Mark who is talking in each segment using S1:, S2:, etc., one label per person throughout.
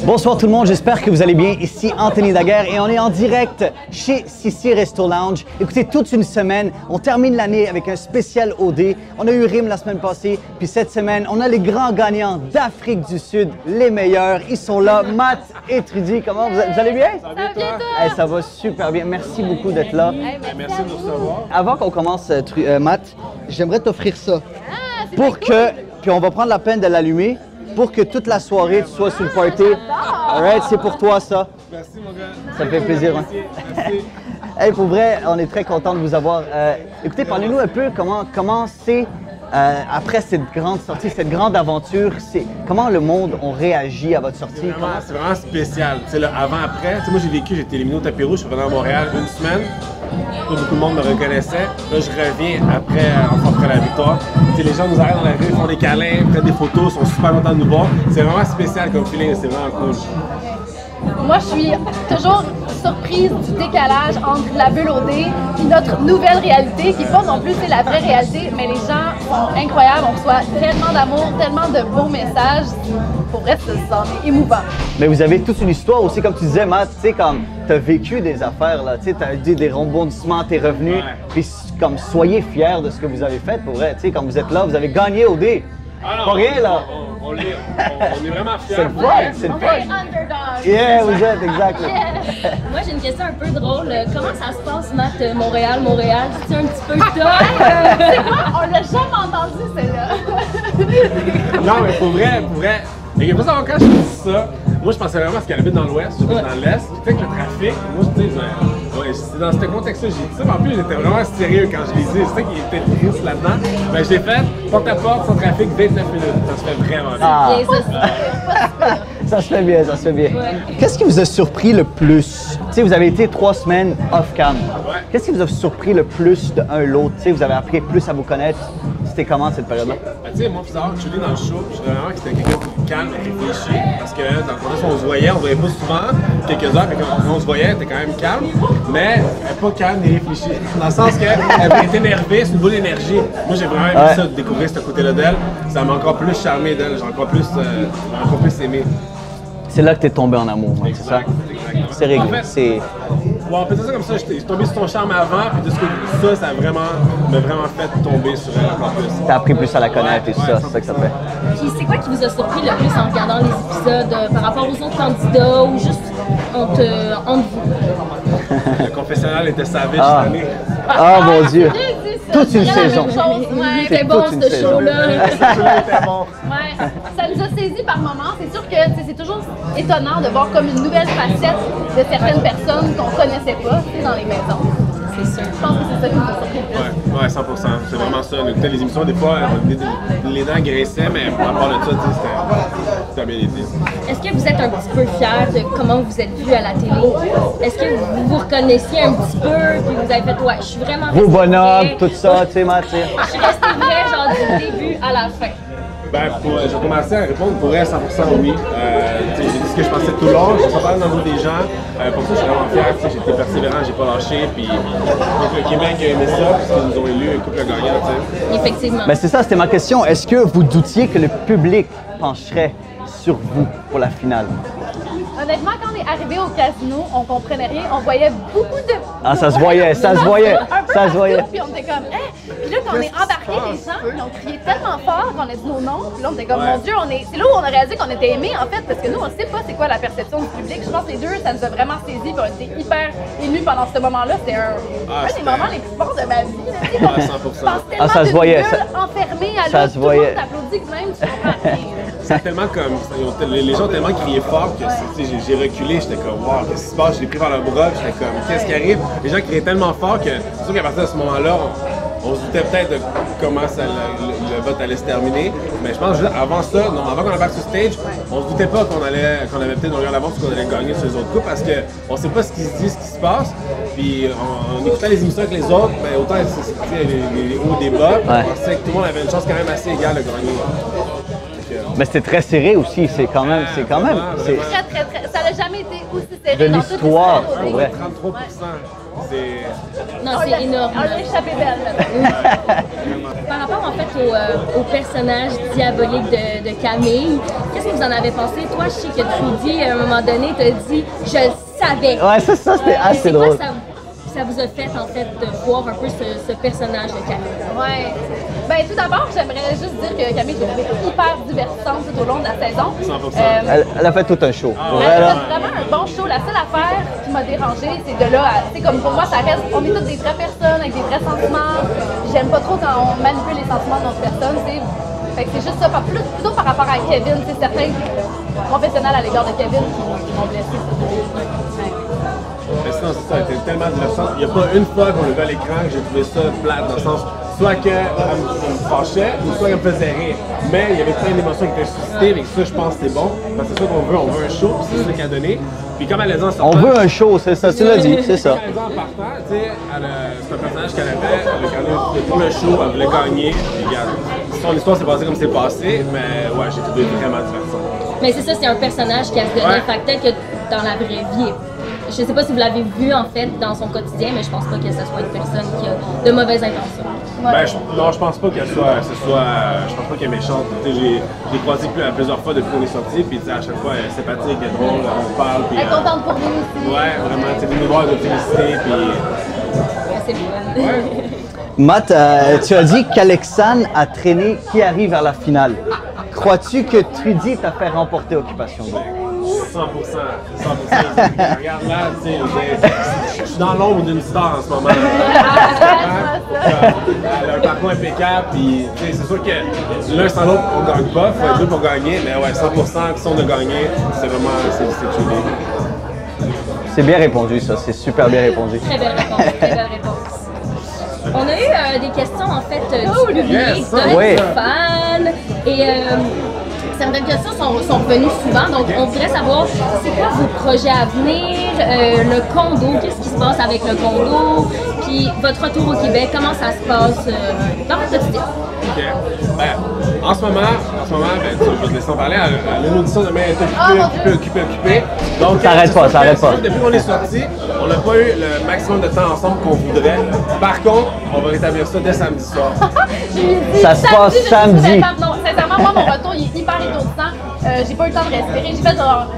S1: Bonsoir tout le monde, j'espère que vous allez bien. Ici Anthony Daguerre et on est en direct chez Sissi Resto Lounge. Écoutez, toute une semaine, on termine l'année avec un spécial OD. On a eu Rim la semaine passée, puis cette semaine, on a les grands gagnants d'Afrique du Sud, les meilleurs. Ils sont là, Matt et Trudy. Comment vous allez bien?
S2: Ça va bien, toi?
S1: Hey, ça va super bien. Merci beaucoup d'être là.
S2: Merci de nous recevoir.
S1: Avant qu'on commence, Matt, j'aimerais t'offrir ça. Pour que, puis on va prendre la peine de l'allumer. Pour que toute la soirée, tu sois sur le party. Alright, c'est pour toi, ça.
S2: Merci, mon gars.
S1: Ça me fait plaisir. Hein?
S2: Merci.
S1: Hey, pour vrai, on est très content de vous avoir. Écoutez, parlez-nous un peu comment c'est, après cette grande sortie, cette grande aventure, comment le monde a réagi à votre sortie?
S2: C'est vraiment spécial. Tu sais, le avant-après, tu sais, moi j'ai été éliminé au tapis rouge, je suis revenu à Montréal une semaine. Pas beaucoup de monde me reconnaissait. Là, je reviens après la victoire. Tu sais, les gens nous arrêtent dans la rue, font des câlins, prennent des photos, sont super contents de nous voir. C'est vraiment spécial comme feeling, c'est vraiment cool.
S3: Moi, je suis toujours surprise du décalage entre la bulle OD et notre nouvelle réalité, qui n'est pas non plus la vraie réalité, mais les gens sont incroyables. On reçoit tellement d'amour, tellement de beaux messages. Pour vrai, c'est émouvant.
S1: Mais vous avez toute une histoire aussi, comme tu disais, Matt, tu sais, comme tu as vécu des affaires, là, tu sais, tu as dit des rebondissements, tes revenus, puis comme soyez fiers de ce que vous avez fait, pour vrai, tu sais, quand vous êtes là, vous avez gagné OD.
S2: Alors,
S1: pas rien, là.
S2: On est vraiment fiers.
S1: C'est le fun, c'est le
S3: On
S1: fun.
S3: est underdog.
S1: Yeah, vous êtes, exactement.
S4: Moi, j'ai une question un peu drôle. Comment ça se passe, Matt, Montréal? C'est un petit peu tough?
S3: C'est quoi? On l'a jamais entendu, celle-là.
S2: Non, mais pour vrai, il y a pas savoir quand je dis ça, moi je pensais vraiment à ce qu'elle habite dans l'ouest, je suis dans l'est, ce qui fait que le trafic, moi je dis, c'est dans ce contexte-là que j'ai dit ça, mais en plus j'étais vraiment sérieux quand je l'ai dit, c'est ça qui était triste là-dedans. Ben j'ai fait porte à porte, sans trafic, 29 minutes, ça se fait vraiment bien.
S1: Ah.
S4: Bien, ça,
S1: Ça se fait bien, ça se fait bien.
S4: Ouais.
S1: Qu'est-ce qui vous a surpris le plus? Tu sais, vous avez été 3 semaines off-cam.
S2: Ouais.
S1: Qu'est-ce qui vous a surpris le plus de un l'autre? Tu sais, vous avez appris plus à vous connaître. C'était comment cette période-là?
S2: Ben, tu sais, moi, il faut savoir que Julie dans le show, je trouvais vraiment que c'était quelqu'un de calme et réfléchi. Parce que dans le contexte, on se voyait pas souvent, quelques heures, puis quand on se voyait, elle était quand même calme, mais elle n'est pas calme ni réfléchie. Dans le sens qu'elle est énervée, c'est une boule d'énergie. Moi, j'ai vraiment aimé ça, de découvrir ce côté-là d'elle. Ça m'a encore plus charmé d'elle, j'ai encore plus aimé.
S1: C'est là que tu es tombé en amour, hein, c'est ça?
S2: Exactement.
S1: C'est réglé.
S2: En fait,
S1: C'est...
S2: bon, on peut dire ça comme ça, j'étais tombé sur ton charme avant, puis de ce que ça m'a vraiment fait tomber sur elle encore plus.
S1: T'as appris plus à la connaître et tout ça, c'est ça que ça fait.
S4: Puis c'est quoi qui vous a surpris le plus en regardant les épisodes par rapport aux autres candidats ou juste entre vous?
S2: Le confessionnal était savage
S1: Ah.
S2: cette année.
S1: Ah mon Dieu!
S3: C'est
S1: Toute une saison.
S3: Ouais,
S1: C'est
S4: C'était bon,
S1: toute une
S4: ce
S1: saison.
S4: show-là.
S2: Celui-là était bon.
S3: ouais. Ça nous a saisis par moments. C'est sûr que c'est toujours étonnant de voir comme une nouvelle facette de certaines personnes qu'on connaissait pas dans les maisons.
S4: C'est sûr.
S3: Je pense que c'est ça qui nous a surpris le plus.
S2: Ouais, 100%. C'est vraiment ça. On écoutait les émissions, des fois, les dents graissaient, mais à part de ça, tu sais, c'était bien été.
S4: Est-ce que vous êtes un petit peu fiers de comment vous êtes vu à la télé? Est-ce que vous vous reconnaissiez un petit peu? Puis vous avez fait, ouais, je suis vraiment
S1: Vos
S4: restée
S1: bonhommes,
S4: vraie.
S1: tout ça, tu sais, Matt, tu sais.
S4: Je suis restée vraie, genre du début à la fin.
S2: Ben, j'ai commencé à répondre pour elle 100% oui. J'ai dit ce que je pensais tout le long, j'ai pas parlé dans le dos des gens. Pour ça, je suis vraiment fier. J'ai été persévérant, j'ai pas lâché. Puis donc, le Québec a aimé ça, puis ils nous ont élu couple gagnant. T'sais.
S4: Effectivement.
S1: Ben c'est ça, c'était ma question. Est-ce que vous doutiez que le public pencherait sur vous pour la finale?
S3: Honnêtement, quand on est arrivé au casino, on comprenait rien. On voyait beaucoup de.
S1: Ah, ça se voyait, ça se voyait,
S3: Un peu
S1: ça se voyait.
S3: partout, puis on était comme, Puis là, quand on est embarqué, les gens, ils ont crié tellement fort qu'on a dit nos noms. Puis là, on était comme, mon Dieu, c'est là où on a réalisé qu'on était aimés, en fait, parce que nous, on sait pas c'est quoi la perception du public. Je pense que les deux, ça nous a vraiment saisis, puis on était hyper émus pendant ce moment-là. C'était un des moments les plus forts de ma vie. Là, tu sais, comme,
S2: 100%.
S3: je pense tellement
S1: Ah, ça se
S3: d'une
S1: voyait,
S3: bulle
S1: ça-
S3: enfermée à
S1: ça
S3: l'autre,
S1: se
S3: tout le monde
S1: voyait.
S3: t'applaudit que même, tu comprends rien.
S2: C'est tellement comme. Les gens ont tellement crié fort que j'ai reculé, j'étais comme, wow, qu'est-ce qui se passe? Je l'ai pris par le bras, puis j'étais comme, qu'est-ce qui arrive? Les gens criaient tellement fort que c'est sûr qu'à partir de ce moment-là, on se doutait peut-être de comment le vote allait se terminer. Mais je pense juste avant ça, non, avant qu'on embarque sur stage, on se doutait pas qu'on avait peut-être une longueur d'avance ou qu'on allait gagner sur les autres coups parce qu'on sait pas ce qui se dit, ce qui se passe. Puis on écoutait les émissions avec les autres, mais autant c'était les hauts débats,
S1: Ouais.
S2: on pensait que tout le monde avait une chance quand même assez égale de gagner.
S1: Mais c'était très serré aussi, c'est quand même, c'est...
S3: Très, très, très. Ça n'a jamais été aussi serré
S1: De
S3: dans toute
S1: l'histoire,
S3: l'histoire.
S1: pour vrai.
S2: 33%. C'est.
S4: Non, c'est énorme.
S3: On l'a échappé belle.
S4: Par rapport en fait au personnage diabolique de Camille, qu'est-ce que vous en avez pensé? Toi, je sais que Trudy, à un moment donné, t'as dit « je le savais ».
S1: Ouais, ça c'était assez
S4: C'est quoi
S1: drôle.
S4: ça vous a fait en fait de voir un peu ce personnage de Camille?
S3: Ouais. Ben, tout d'abord, j'aimerais juste dire que Camille, je l'ai trouvée hyper divertissante tout au long de la saison.
S2: 100%.
S1: Elle a fait tout un show. Pour
S3: Elle
S1: vrai,
S3: a
S1: là.
S3: fait vraiment un bon show. La seule affaire qui m'a dérangée, c'est de là à. Tu sais, comme pour moi, ça reste. On est toutes des vraies personnes avec des vrais sentiments. J'aime pas trop quand on manipule les sentiments d'autres personnes. Fait que c'est juste ça. Plutôt par rapport à Kevin, c'est certains professionnels à l'égard de Kevin qui m'ont blessé.
S2: Mais sinon, c'est ça, elle était tellement divertissante. Il n'y a pas une fois qu'on l'a vu à l'écran que j'ai trouvé ça plate, dans le sens soit qu'elle me fâchait ou soit qu'elle me faisait rire. Mais il y avait plein d'émotions qui étaient suscitées, et ça, je pense que c'est bon. Parce que c'est ça qu'on veut, on veut un show, puis c'est ça qu'elle a donné. Puis comme elle a dit en sortant,
S1: On veut un show, c'est ça, tu l'as dit, c'est ça.
S2: comme elle a dit en partant, tu sais, c'est un personnage qu'elle avait, elle a gagné tout le show, elle voulait gagner. Puis regarde, son histoire s'est passée comme c'est passé, mais ouais, j'ai trouvé vraiment divertissant.
S4: Mais c'est ça, c'est un personnage qui a se donné.
S2: Ouais.
S4: Fait que peut-être que dans la vraie vie, je sais pas si vous l'avez vu en fait dans son quotidien, mais je pense pas que ce soit une personne qui a de mauvaises intentions.
S2: Ben, non, je pense pas qu'elle soit, je pense pas qu'elle est méchante. Tu sais, j'ai croisé plusieurs fois depuis qu'on est sorti, puis tu sais, à chaque fois, elle est sympathique, elle est drôle, on parle, puis
S3: Elle est contente pour nous aussi.
S2: ouais, vraiment, tu sais, nous voir de féliciter, puis
S4: Ouais, c'est fun.
S2: ouais.
S1: Matt, tu as dit qu'Alexandre a traîné qui arrive vers la finale. Crois-tu que Trudy t'a fait remporter Occupation Double?
S2: 100%. Regarde là, tu sais, je suis dans l'ombre d'une star en ce moment. Elle a un parcours impeccable, puis tu sais, c'est sûr que l'un sans l'autre, on gagne pas, il faut être deux pour gagner, mais ouais, 100% qui sont de gagner, c'est vraiment, c'est tué.
S1: C'est bien répondu, ça, c'est super bien répondu.
S4: Très belle réponse, très belle réponse. On a eu des questions en fait du public,
S2: yes,
S4: de
S1: oui.
S4: fans, et certaines questions sont revenues souvent, donc on voudrait savoir c'est quoi vos projets à venir, le condo, qu'est-ce qui se passe avec le condo, puis votre retour au Québec, comment ça se passe dans votre quotidien.
S2: Ok. Ben, en ce moment, ben, je vais te laisser en parler. L'audition demain est occupée. Donc,
S1: Ça arrête pas.
S2: Depuis qu'on est sorti, on n'a pas eu le maximum de temps ensemble qu'on voudrait. Par contre, on va rétablir ça dès samedi soir.
S1: Ça se passe samedi.
S3: Non, sincèrement, moi, mon retour, il est hyper étourdissant. J'ai pas eu le temps de respirer. J'ai fait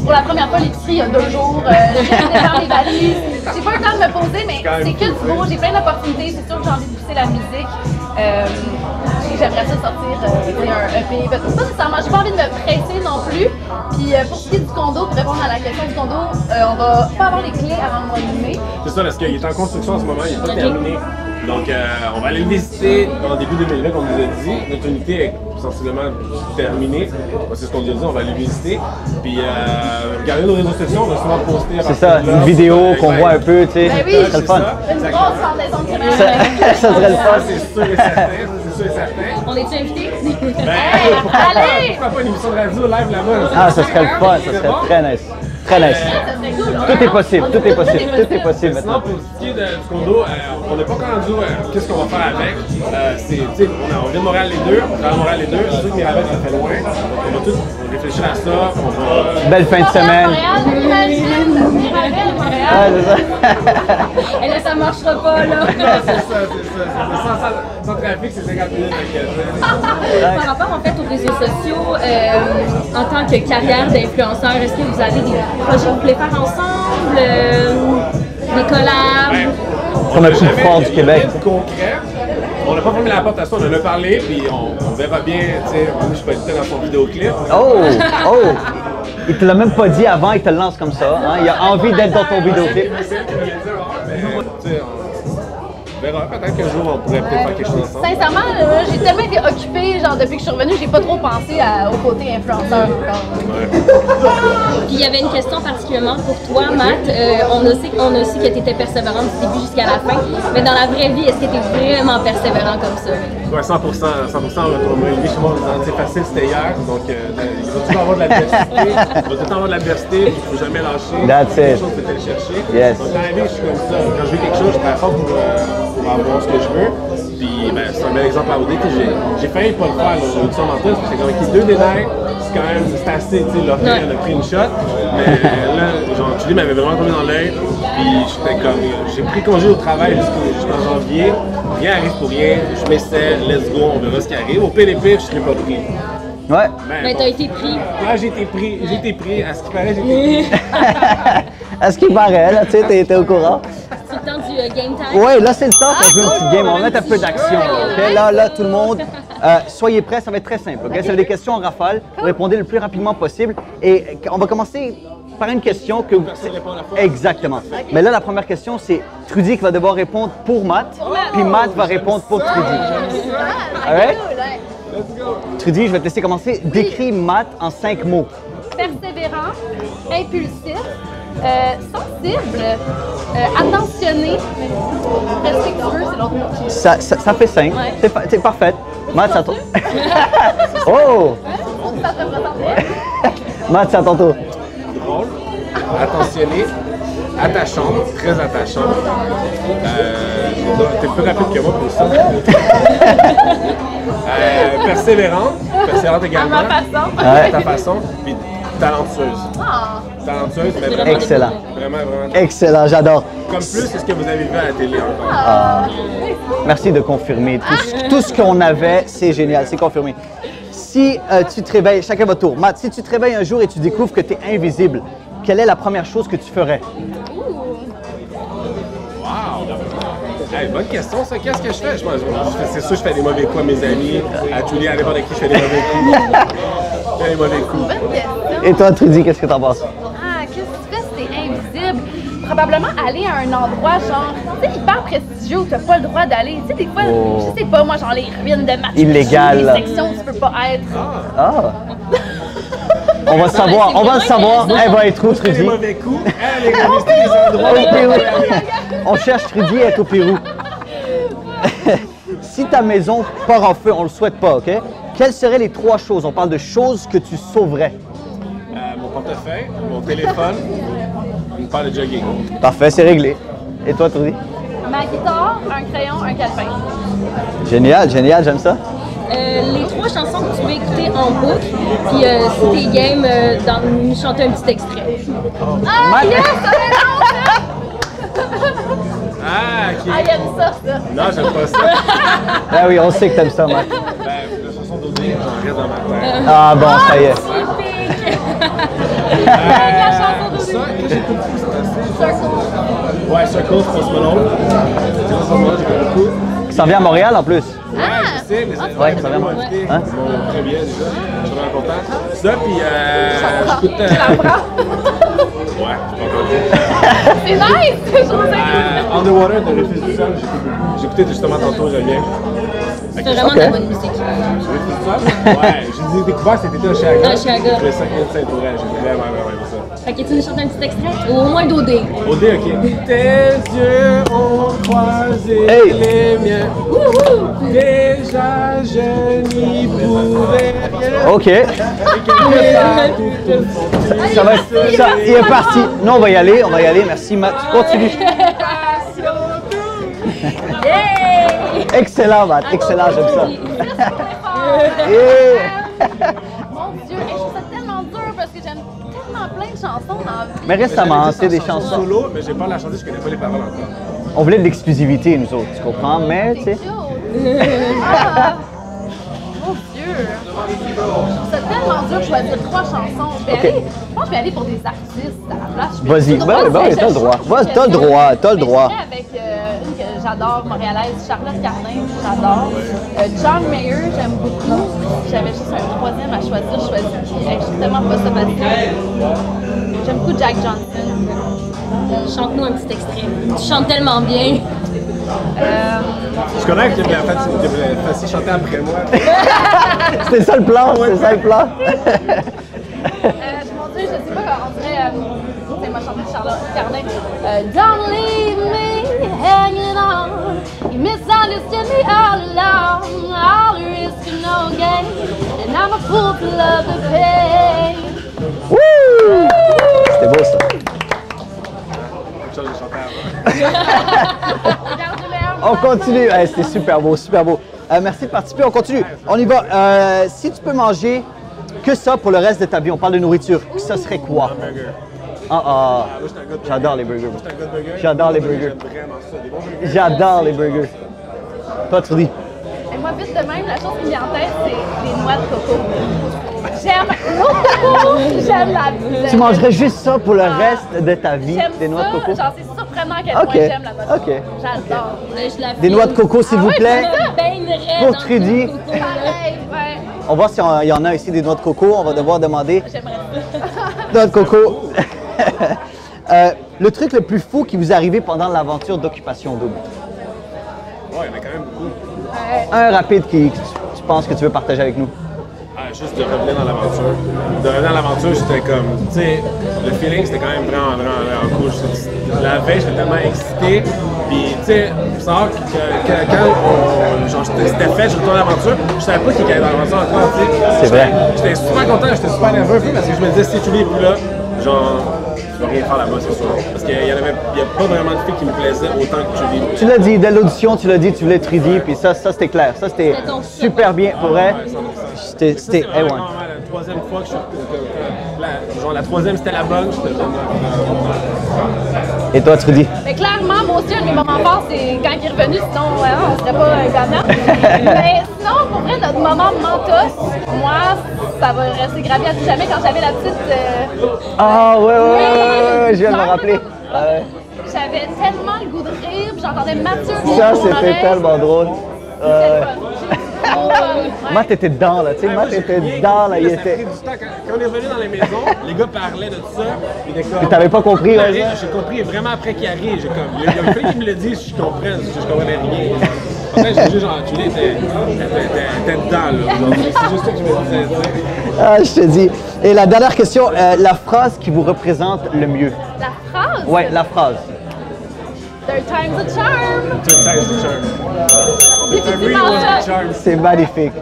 S3: pour la première fois l'épicerie il y a 2 jours. J'ai fait faire les valises. J'ai pas eu le temps de me poser, mais c'est que du beau. J'ai plein d'opportunités. C'est sûr que j'ai envie de pousser la musique. J'aimerais ça sortir un EP. Pas nécessairement, j'ai pas envie de me presser non plus. Puis pour ce qui est du condo, pour répondre à la question du condo, on va pas avoir les clés avant le mois de mai.
S2: C'est ça, parce qu'il est en construction en ce moment, il n'est pas terminé. Donc, on va aller le visiter en début 2020, comme on nous a dit. Notre unité est sensiblement terminée. C'est ce qu'on nous a dit, on va aller le visiter. Puis, regardez nos réseaux sociaux, on va souvent poster.
S1: C'est ça, une vidéo qu'on voit un peu, tu sais.
S3: Ben oui,
S1: Ça serait le fun.
S3: Une grosse pendaison de caméra.
S1: Ça serait le fun.
S2: C'est sûr et certain.
S4: On est-tu invités?
S3: Hey, allez!
S2: Pourquoi pas une émission de radio live là-bas?
S1: Ah, ça serait le fun, ça serait très nice. Très nice.
S3: Ça serait cool.
S1: Tout est possible, tout est possible, tout est possible
S2: Sinon,
S1: maintenant.
S2: pour ce qui est du condo, on n'a pas encore rendu qu'est-ce qu'on va faire avec. On vient de Montréal les deux, on travaille à Montréal les deux. C'est sûr que Mirabel, ça fait loin. Donc, on va tous réfléchir à ça. On va.
S1: Belle fin de semaine.
S3: Montréal, imagine! Mirabel, Montréal.
S1: Ouais, c'est ça.
S4: Et là, ça marchera pas, là.
S2: C'est ça. Sans trafic, c'est 50 minutes.
S4: Par rapport en fait aux réseaux sociaux, en tant que carrière d'influenceur, est-ce que vous avez des projets que vous voulez faire ensemble, des collabs?
S1: Comme un coup de fort du Québec.
S2: Rien de concret. On n'a pas fermé la porte à ça, on en a parlé, puis on verra bien, tu sais, moi je peux être dans son vidéoclip.
S1: Oh! Il te l'a même pas dit avant, il te le lance comme ça. Hein? Il a envie d'être dans ton vidéoclip.
S2: On verra, peut-être qu'un jour on pourrait peut-être faire quelque chose ensemble.
S3: Sincèrement, j'ai tellement été occupée, genre depuis que je suis revenue, j'ai pas trop pensé au côté influenceur encore.
S4: Puis il y avait une question particulièrement pour toi, Matt. On a su que tu étais persévérante du début jusqu'à la fin, mais dans la vraie vie, est-ce que tu es vraiment persévérant comme ça?
S2: Ouais, 100%. On m'a élevé chez moi en disant c'est facile, c'était hier. Donc, il va toujours avoir de l'adversité. Il va tout le temps avoir de l'adversité, il ne faut jamais lâcher.
S1: That's
S2: Quelque
S1: it.
S2: chose, c'est aller chercher.
S1: Yes.
S2: Donc, dans la vie, je suis comme ça. Quand je veux quelque chose, je travaille fort pour avoir ce que je veux. Puis, ben, c'est un bel exemple à OD. J'ai failli pas le faire, l'audition menteuse, parce que j'ai convaincu 2 des nerfs. quand même, c'était assez, tu sais, l'offrir, elle a pris une shot. Mais là, genre, Julie m'avait vraiment tombé dans l'œil. Puis j'étais comme, j'ai pris congé au travail jusqu'en janvier. Rien arrive pour rien. Je m'essaie, let's go, on verra ce qui arrive. Au PDP, je serais pas pris.
S1: Ouais.
S4: Mais t'as été pris.
S2: Là, j'ai été pris. À ce qui paraît, j'ai été pris.
S1: À ce qui paraît, là, tu sais, t'es au courant.
S4: C'est le temps du game time.
S1: Oui, là, c'est le temps qu'on joue une petite game. On va mettre un peu d'action. OK? Là, tout le monde, soyez prêts, ça va être très simple. OK? Ça va être des questions en rafale. Vous répondez le plus rapidement possible. Et on va commencer par une question que vous...
S2: répond à la fois.
S1: Exactement. Mais là, la première question, c'est Trudy qui va devoir répondre pour Matt, puis Matt va répondre pour Trudy. All right? Trudy, je vais te laisser commencer. Décris Matt en 5 mots.
S3: Persévérant, impulsif, sensible, attentionné, respectueux, c'est l'autre mot.
S1: Ça fait 5.
S3: Ouais.
S1: C'est parfait. Matt, ça tourne. Oh!
S3: Ça te représente bien.
S1: Matt, c'est à ton tour.
S2: Drôle, attentionné, attachant, très attachant. T'es plus rapide que moi pour ça. Persévérante également.
S3: À ma façon.
S2: À ta façon. Puis talentueuse.
S3: Ah,
S2: Talentueuse, mais vraiment.
S1: Excellent.
S2: Vraiment.
S1: Excellent, j'adore.
S2: Comme plus, c'est ce que vous avez vu à la télé encore.
S1: Merci de confirmer. Tout ce qu'on avait, c'est génial, c'est confirmé. Si tu te réveilles, chacun votre tour. Matt, si tu te réveilles un jour et tu découvres que tu es invisible, quelle est la première chose que tu ferais?
S2: Hey, bonne question, ça. Qu'est-ce que je fais? C'est sûr que je fais des mauvais coups à mes amis, à Julie, à n'importe qui, je fais des mauvais coups. Je fais des mauvais coups.
S3: bonne question.
S1: Et toi, Trudy, qu'est-ce que t'en penses?
S3: Ah, qu'est-ce que tu fais si t'es invisible? Probablement aller à un endroit genre, tu sais, hyper prestigieux où t'as pas le droit d'aller. Tu sais, des fois, je sais pas, moi, genre les ruines de Machu Picchu,
S1: Illégal.
S3: les sections où tu peux pas être.
S1: Ah! On va le savoir, on va le savoir. Elle va être où,
S2: Je fais des
S1: Trudy?
S2: mauvais coups. Elle est restée des endroits.
S1: Au Pérou. On cherche Trudy, elle est au Pérou. Si ta maison part en feu, on le souhaite pas, OK? Quelles seraient les 3 choses? On parle de choses que tu sauverais.
S2: Mon portefeuille, mon téléphone, une paire de jogging.
S1: Parfait, c'est réglé. Et toi, Trudy?
S3: Ma guitare, un crayon, un calepin.
S1: Génial, génial, j'aime ça.
S4: Les 3 chansons que tu veux écouter en boucle, puis si t'es game, nous chanter un petit extrait.
S3: Ah, yes, ça fait longtemps!
S2: Ah, ok.
S3: Ah, il aime ça.
S2: Non, j'aime pas ça.
S1: Ah oui, on sait que t'aimes ça, Matt.
S2: Ben, la chanson d'Audrey, j'en reste dans ma tête.
S1: Ah bon, ça y est.
S3: La chanson de
S2: Ça, que j'écoute beaucoup, c'est assez. Ouais, Circle, Post Malone. Post Malone, j'écoute beaucoup.
S1: Ça vient à Montréal en plus.
S2: Ouais, je sais, mais c'est
S1: Ouais, ça vient.
S2: invité.
S1: Hein?
S2: Bon, très bien déjà. Je suis vraiment content. Ça, puis j'écoute. Ouais, je suis content.
S3: C'est nice! Je trouve ça
S2: Underwater de Refuse du Sol, j'écoutais justement tantôt, je viens.
S4: C'est vraiment de la bonne musique.
S2: Refuse du Sol? Ouais, j'ai découvert cet été à Chiaga.
S4: À Chiaga.
S2: Le 5 de Saint-Aurel, j'ai vraiment aimé ça.
S4: Fait que tu nous chantes un petit extrait? Ou au moins d'OD.
S2: OD, ok. Tes yeux ont croisé
S1: Hey.
S2: les miens. Déjà, je n'y pourrais rien.
S1: OK.
S2: Et quelque part, tout te font
S1: Ça va être ça. Il est parti. Nous, on va y aller. Merci, Matt. Continue. Excellent, Matt. Excellent, j'aime ça. Yeah.
S3: Mon Dieu, je trouve ça tellement dur parce que j'aime tellement plein de chansons dans la vie.
S1: Mais récemment, c'est des chansons.
S2: solo, mais j'ai pas la chanter, je connais pas les paroles encore.
S1: On voulait de l'exclusivité, nous autres, tu comprends? Mais, tu sais.
S3: Ah, mon Dieu! Je trouve ça tellement dur de choisir 3 chansons. Je vais aller, je pense que je vais aller pour des artistes à la place.
S1: Vas-y, ben, t'as le droit. T'as le droit, t'as le droit.
S3: Je vais avec une que j'adore, montréalaise, Charlotte Cardin, j'adore. John Mayer, j'aime beaucoup. J'avais juste un 3e à choisir, je choisis. Je suis tellement pas ça facile. J'aime beaucoup Jack Johnson.
S4: Chante-nous un petit extrait. Tu chantes tellement bien.
S2: Je connais que tu devrais facile chanter après moi.
S1: C'était ça le plan, c'était ça le plan.
S3: Mon Dieu, je sais pas, on dirait. C'est ma chanteuse Charlotte Cardin. Don't leave me hanging on. You misunderstood me all along. All the risk and no gain. And I'm a fool to love the pain.
S1: Wouh! C'était beau ça.
S2: Quelque chose que j'ai chanté avant.
S1: On continue. C'était super beau, super beau. Merci de participer, on continue. On y va. Si tu peux manger Que ça pour le reste de ta vie? On parle de nourriture. Ça serait quoi?
S2: Hamburger.
S1: Ah,
S2: Moi, je suis un gars de
S1: j'adore les burgers.
S2: Moi, je suis un gars de burger.
S1: J'adore les burgers.
S2: J'aime vraiment ça. Des bons burgers.
S1: J'adore les burgers. Toi, tu dis?
S3: Et moi, vite de même, la chose qui me vient en tête, c'est des noix de coco. J'aime l'eau de coco, j'aime la
S1: Tu mangerais juste ça pour le reste de ta vie,
S3: J'aime
S1: des noix de
S3: ça,
S1: coco?
S3: genre c'est surprenant à quel
S1: Ok.
S3: point j'aime la noix de coco.
S1: Ok.
S3: J'adore.
S4: Je la
S1: Des noix de coco, s'il vous
S3: ouais,
S1: plaît. Pour Trudy.
S4: Trudy.
S3: Pareil, ouais.
S1: On va voir s'il y en a ici des noix de coco. On va devoir demander.
S3: J'aimerais ça.
S1: Noix de coco. Le truc le plus fou qui vous est arrivé pendant l'aventure d'Occupation Double?
S2: Ouais, il y en a quand même beaucoup.
S1: Un rapide qui tu penses que tu veux partager avec nous?
S2: Ah, juste de revenir dans l'aventure. De revenir dans l'aventure, j'étais comme, tu sais, le feeling c'était quand même vraiment cool. La veille, j'étais tellement excité. Puis, tu sais, faut savoir que quand c'était fait, je retourne à l'aventure, je savais pas qui allait dans l'aventure encore, tu sais.
S1: C'est vrai.
S2: J'étais super content, j'étais super nerveux un peu parce que je me disais, si tu n'es plus là, genre, je vais rien faire là-bas, c'est sûr. Parce qu'il n'y a pas vraiment de filles qui me plaisaient autant que Julie.
S1: Tu l'as dit, dès l'audition, tu l'as dit, tu voulais Trudy, puis ça c'était clair. Ça, c'était super bien pour vrai. C'était,
S2: C'est
S1: eh ouais.
S2: vraiment la troisième fois que genre la troisième c'était la bonne, j'étais vraiment.
S1: Et toi, Trudy?
S3: Mais clairement, moi aussi, un de mes moments forts, c'est quand il est revenu, sinon, on serait pas gagnant. Mais sinon, pour vrai, notre moment mentos, moi, ça va rester gravé à tout jamais quand j'avais la petite.
S1: Ah, ouais, je viens de me rappeler.
S3: J'avais tellement le goût de rire, puis j'entendais Mathieu dire
S1: Ça,
S3: mon
S1: c'était
S3: oreille.
S1: tellement drôle.
S3: Ouais.
S1: Matt était dedans, là. Tu sais, Matt était dedans, là. Il
S2: Ça a pris
S1: était.
S2: du temps. Quand on est revenu dans les maisons, les gars parlaient de tout ça. Ils étaient comme.
S1: Mais t'avais pas compris,
S2: J'ai
S1: ouais, ça?
S2: J'ai compris vraiment après qu'il arrive. J'ai comme. Il y a un fait qui me le dit, je comprenais rien. En fait, j'ai juste genre, Julie était dedans, là. C'est juste ça que je me disais, tu sais.
S1: Ah, je te dis. Et la dernière question, la phrase qui vous représente le mieux?
S3: La phrase.
S1: Ouais, la phrase.
S3: Third time's a charm.
S2: Two times the charm.
S3: Effectivement, ça.
S2: Charm.
S1: C'est magnifique.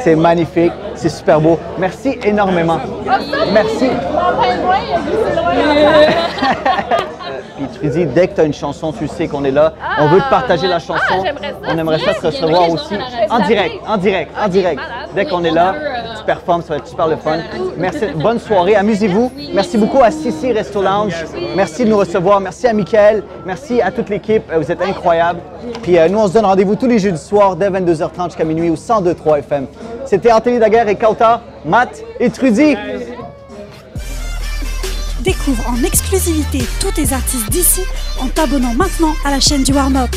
S1: C'est magnifique. C'est super beau. Merci énormément. Merci.
S3: Mon pingouin, il a glissé loin.
S1: Puis Trudy, dès que tu as une chanson, tu sais qu'on est là. On veut te partager la chanson.
S3: j'aimerais ça.
S1: On aimerait ça te
S4: Yes,
S1: recevoir
S4: j'aimerais
S1: aussi.
S4: que je sois
S1: En
S4: à la
S1: direct, en direct, en direct.
S3: malade.
S1: Dès qu'on est là, tu performes, ça va être super le fun. Merci, bonne soirée, amusez-vous. Merci beaucoup à Sissi Resto Lounge. Merci de nous recevoir. Merci à Mickaël. Merci à toute l'équipe. Vous êtes incroyables. Puis nous, on se donne rendez-vous tous les jeudis soirs dès 22h30 jusqu'à minuit au 102.3 FM. C'était Anthony Daguerre et Kauta, Matt et Trudy.
S5: Découvre en exclusivité tous les artistes d'ici en t'abonnant maintenant à la chaîne du Warm Up.